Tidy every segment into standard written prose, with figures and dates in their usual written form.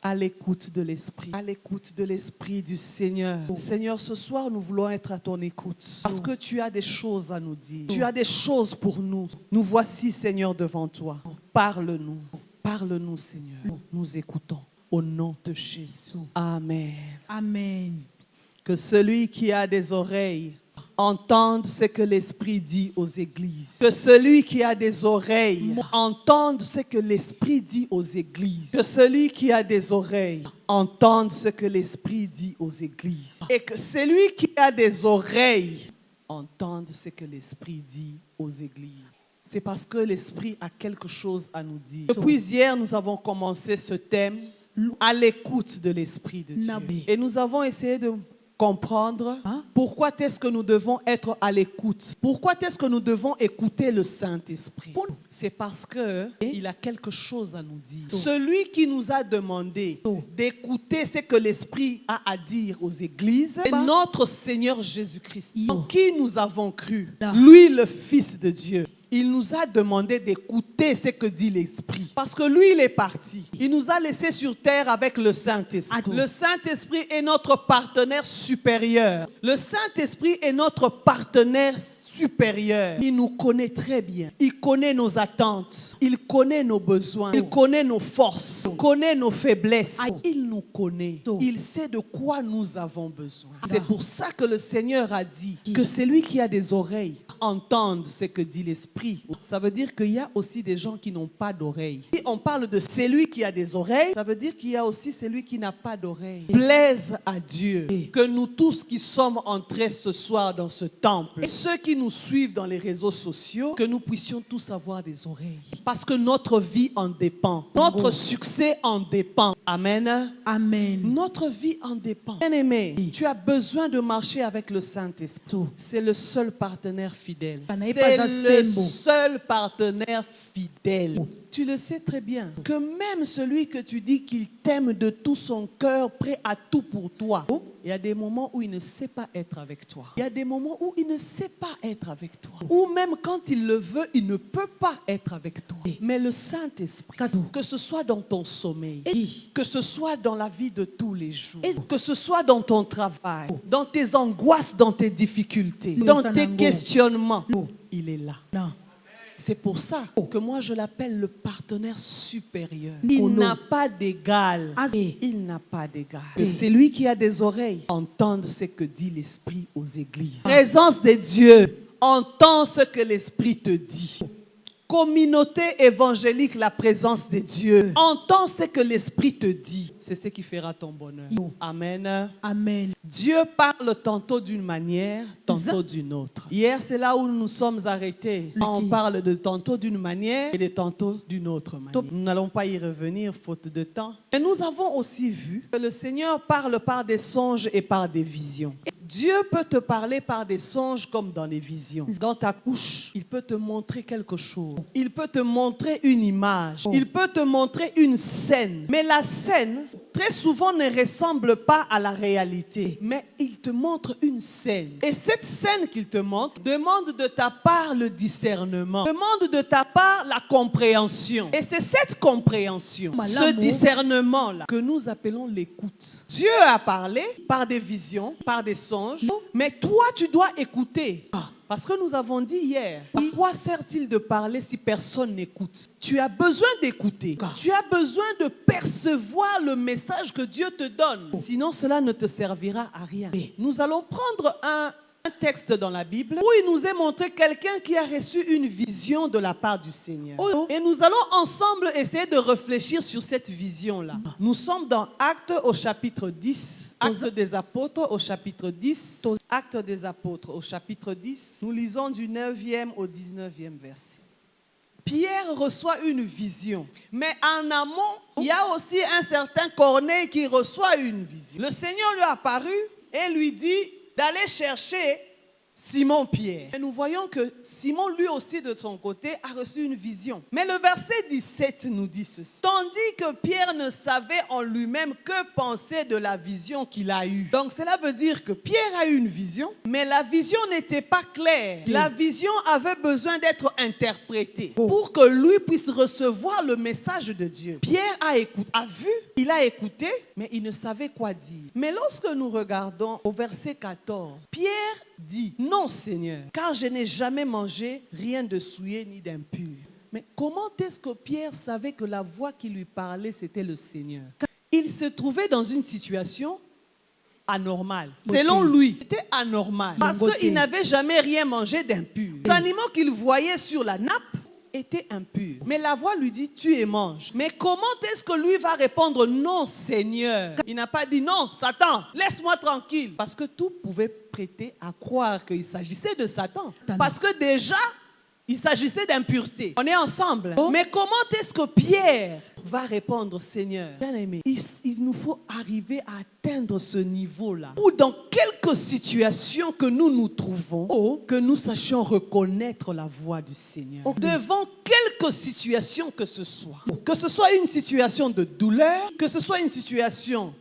à l'écoute de l'Esprit. À l'écoute de l'Esprit du Seigneur. Seigneur, ce soir, nous voulons être à ton écoute. Parce que tu as des choses à nous dire. Tu as des choses pour nous. Nous voici, Seigneur, devant toi. Parle-nous. Parle-nous, Seigneur. Nous écoutons. Au nom de Jésus. Amen. Amen. Que celui qui a des oreilles entende ce que l'Esprit dit aux églises. Que celui qui a des oreilles entende ce que l'Esprit dit aux églises. Que celui qui a des oreilles entende ce que l'Esprit dit aux églises. Et que celui qui a des oreilles entende ce que l'Esprit dit aux églises. C'est parce que l'Esprit a quelque chose à nous dire. Depuis hier, nous avons commencé ce thème à l'écoute de l'Esprit de Dieu. Et nous avons essayé de comprendre pourquoi est-ce que nous devons être à l'écoute. Pourquoi est-ce que nous devons écouter le Saint-Esprit? C'est parce qu'il a quelque chose à nous dire. Celui qui nous a demandé d'écouter ce que l'Esprit a à dire aux églises est notre Seigneur Jésus-Christ, en qui nous avons cru. Lui, le Fils de Dieu. Il nous a demandé d'écouter ce que dit l'Esprit. Parce que lui, il est parti. Il nous a laissés sur terre avec le Saint-Esprit. Le Saint-Esprit est notre partenaire supérieur. Le Saint-Esprit est notre partenaire supérieur. Il nous connaît très bien. Il connaît nos attentes. Il connaît nos besoins. Il connaît nos forces. Il connaît nos faiblesses. Il nous connaît. Il sait de quoi nous avons besoin. C'est pour ça que le Seigneur a dit que celui qui a des oreilles entende ce que dit l'Esprit. Ça veut dire qu'il y a aussi des gens qui n'ont pas d'oreilles. Si on parle de celui qui a des oreilles, ça veut dire qu'il y a aussi celui qui n'a pas d'oreilles. Plaise à Dieu que nous tous qui sommes entrés ce soir dans ce temple, ceux qui nous suivent dans les réseaux sociaux, que nous puissions tous avoir des oreilles. Parce que notre vie en dépend. Notre succès en dépend. Amen. Amen. Notre vie en dépend. Bien-aimé, tu as besoin de marcher avec le Saint-Esprit. C'est le seul partenaire fidèle. C'est le seul partenaire fidèle. Tu le sais très bien que même celui que tu dis qu'il t'aime de tout son cœur, prêt à tout pour toi, il y a des moments où il ne sait pas être avec toi. Il y a des moments où il ne sait pas être avec toi. Ou même quand il le veut, il ne peut pas être avec toi. Mais le Saint-Esprit, que ce soit dans ton sommeil, que ce soit dans la vie de tous les jours, que ce soit dans ton travail, dans tes angoisses, dans tes difficultés, dans tes questionnements, il est là. C'est pour ça que moi je l'appelle le partenaire supérieur. Il n'a pas d'égal. Il n'a pas d'égal. C'est lui qui a des oreilles. Entende ce que dit l'Esprit aux églises. Présence de Dieu. Entends ce que l'Esprit te dit. Communauté évangélique, la présence de Dieu. Entends ce que l'Esprit te dit. C'est ce qui fera ton bonheur. Amen. Amen. Dieu parle tantôt d'une manière, tantôt d'une autre. Hier, c'est là où nous nous sommes arrêtés. On parle de tantôt d'une manière et de tantôt d'une autre manière. Nous n'allons pas y revenir, faute de temps. Mais nous avons aussi vu que le Seigneur parle par des songes et par des visions. Dieu peut te parler par des songes comme dans les visions. Dans ta couche, il peut te montrer quelque chose. Il peut te montrer une image. Il peut te montrer une scène. Mais la scène, très souvent, ne ressemble pas à la réalité. Mais il te montre une scène. Et cette scène qu'il te montre demande de ta part le discernement. Demande de ta part la compréhension. Et c'est cette compréhension, ce discernement-là, que nous appelons l'écoute. Dieu a parlé par des visions, par des songes. Mais toi, tu dois écouter. Parce que nous avons dit hier, à quoi sert-il de parler si personne n'écoute? Tu as besoin d'écouter. Tu as besoin de percevoir le message que Dieu te donne. Sinon, cela ne te servira à rien. Nous allons prendre un texte dans la Bible où il nous est montré quelqu'un qui a reçu une vision de la part du Seigneur. Et nous allons ensemble essayer de réfléchir sur cette vision-là. Nous sommes dans Actes au chapitre 10. Actes des apôtres au chapitre 10. Actes des apôtres au chapitre 10. Nous lisons du 9e au 19e verset. Pierre reçoit une vision. Mais en amont, il y a aussi un certain Corneille qui reçoit une vision. Le Seigneur lui a apparu et lui dit d'aller chercher Simon Pierre. Et nous voyons que Simon, lui aussi de son côté, a reçu une vision. Mais le verset 17 nous dit ceci. Tandis que Pierre ne savait en lui-même que penser de la vision qu'il a eue. Donc cela veut dire que Pierre a eu une vision, mais la vision n'était pas claire. La vision avait besoin d'être interprétée pour que lui puisse recevoir le message de Dieu. Pierre a vu, il a écouté, mais il ne savait quoi dire. Mais lorsque nous regardons au verset 14, Pierre dit, non Seigneur, car je n'ai jamais mangé rien de souillé ni d'impur. Mais comment est-ce que Pierre savait que la voix qui lui parlait, c'était le Seigneur? Il se trouvait dans une situation anormale. Selon lui, c'était anormal. Parce qu'il n'avait jamais rien mangé d'impur. Les animaux qu'il voyait sur la nappe étaient impurs. Mais la voix lui dit, tue et mange. Mais comment est-ce que lui va répondre, non Seigneur? Il n'a pas dit, non Satan, laisse-moi tranquille. Parce que tout pouvait prêter à croire qu'il s'agissait de Satan. Parce que déjà, il s'agissait d'impureté. On est ensemble. Mais comment est-ce que Pierre va répondre, Seigneur? Bien aimé, il nous faut arriver à atteindre ce niveau-là. Ou dans quelques situations que nous nous trouvons, que nous sachions reconnaître la voix du Seigneur. Devant quelque situation que ce soit. Que ce soit une situation de douleur, que ce soit une situation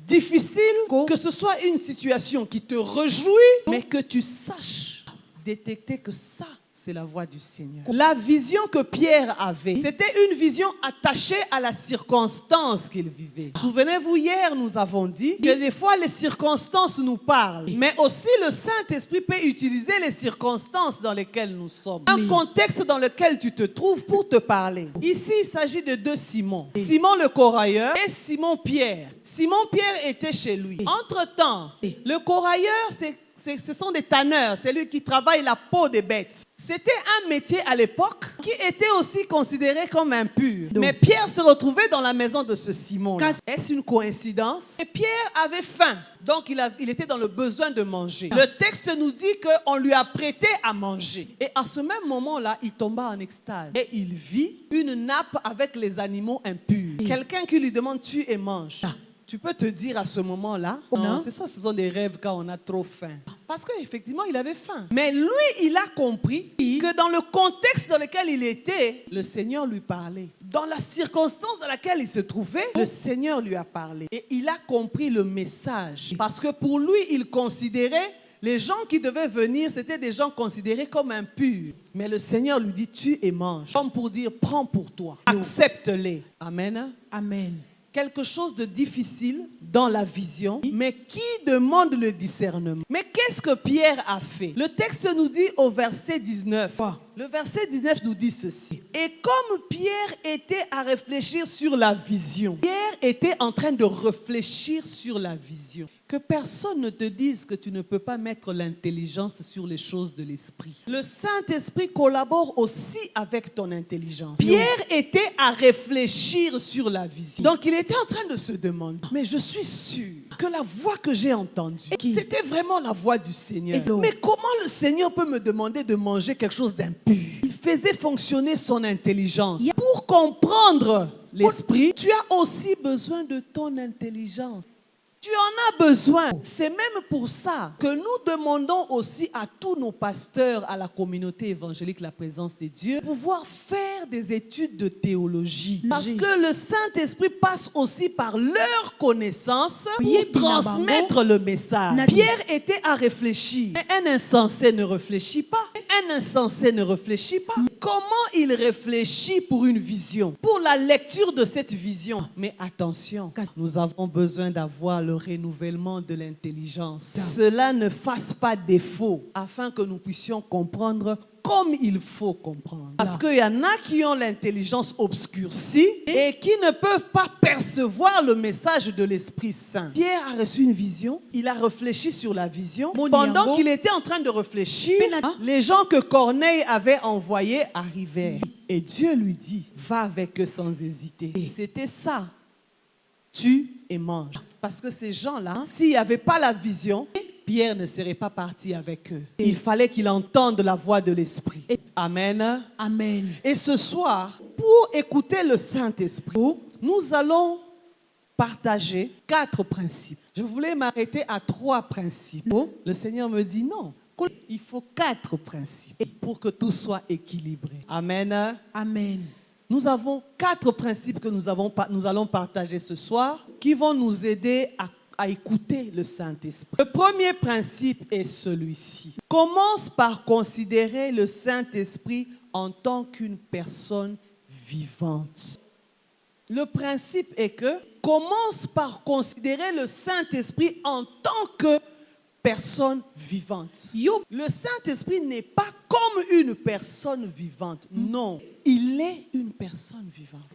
difficile, que ce soit une situation qui te réjouit, mais que tu saches détecter que ça, c'est la voix du Seigneur. La vision que Pierre avait, c'était une vision attachée à la circonstance qu'il vivait. Souvenez-vous, hier, nous avons dit que des fois, les circonstances nous parlent. Mais aussi, le Saint-Esprit peut utiliser les circonstances dans lesquelles nous sommes. Un contexte dans lequel tu te trouves pour te parler. Ici, il s'agit de deux Simons. Simon le corailleur et Simon Pierre. Simon Pierre était chez lui. Entre-temps, le corailleur, ce sont des tanneurs. C'est lui qui travaille la peau des bêtes. C'était un métier à l'époque qui était aussi considéré comme impur. Mais Pierre se retrouvait dans la maison de ce Simon. Est-ce une coïncidence? Et Pierre avait faim. Donc il était dans le besoin de manger. Le texte nous dit qu'on lui a prêté à manger. Et à ce même moment-là, il tomba en extase. Et il vit une nappe avec les animaux impurs. Quelqu'un qui lui demande, tue et mange. Tu peux te dire à ce moment-là, non, c'est ça, ce sont des rêves quand on a trop faim. Parce qu'effectivement, il avait faim. Mais lui, il a compris que dans le contexte dans lequel il était, le Seigneur lui parlait. Dans la circonstance dans laquelle il se trouvait, le Seigneur lui a parlé. Et il a compris le message. Parce que pour lui, il considérait les gens qui devaient venir, c'était des gens considérés comme impurs. Mais le Seigneur lui dit, tue et mange. Comme pour dire, prends pour toi. Accepte-les. Amen. Amen. Quelque chose de difficile dans la vision, mais qui demande le discernement. Mais qu'est-ce que Pierre a fait? Le texte nous dit au verset 19. Le verset 19 nous dit ceci. Et comme Pierre était à réfléchir sur la vision, Pierre était en train de réfléchir sur la vision. Que personne ne te dise que tu ne peux pas mettre l'intelligence sur les choses de l'esprit. Le Saint-Esprit collabore aussi avec ton intelligence. Pierre était à réfléchir sur la vision. Donc il était en train de se demander, mais je suis sûr que la voix que j'ai entendue, c'était vraiment la voix du Seigneur. Mais comment le Seigneur peut me demander de manger quelque chose d'impur? Il faisait fonctionner son intelligence. Pour comprendre l'esprit, tu as aussi besoin de ton intelligence. Tu en as besoin. C'est même pour ça que nous demandons aussi à tous nos pasteurs, à la communauté évangélique, la présence de Dieu, pouvoir faire des études de théologie. Parce que le Saint-Esprit passe aussi par leur connaissance pour transmettre le message. Pierre était à réfléchir. Mais un insensé ne réfléchit pas. Un insensé ne réfléchit pas. Comment il réfléchit pour une vision? Pour la lecture de cette vision. Mais attention, nous avons besoin d'avoir le renouvellement de l'intelligence. Cela ne fasse pas défaut afin que nous puissions comprendre comme il faut comprendre. Parce qu'il y en a qui ont l'intelligence obscurcie et qui ne peuvent pas percevoir le message de l'Esprit Saint. Pierre a reçu une vision, il a réfléchi sur la vision. Pendant qu'il était en train de réfléchir, les gens que Corneille avait envoyés arrivèrent. Et Dieu lui dit, va avec eux sans hésiter. C'était ça. Tue et mange. Parce que ces gens-là, s'il n'y avait pas la vision, Pierre ne serait pas parti avec eux. Il fallait qu'il entende la voix de l'Esprit. Amen. Amen. Et ce soir, pour écouter le Saint-Esprit, nous allons partager 4 principes. Je voulais m'arrêter à 3 principes. Le Seigneur me dit non. Il faut 4 principes pour que tout soit équilibré. Amen. Amen. Nous avons 4 principes que nous allons partager ce soir qui vont nous aider à écouter le Saint-Esprit. Le premier principe est celui-ci. Commence par considérer le Saint-Esprit en tant qu'une personne vivante. Le principe est que commence par considérer le Saint-Esprit en tant que personne vivante. Le Saint-Esprit n'est pas comme une personne vivante. Non, il est une personne vivante.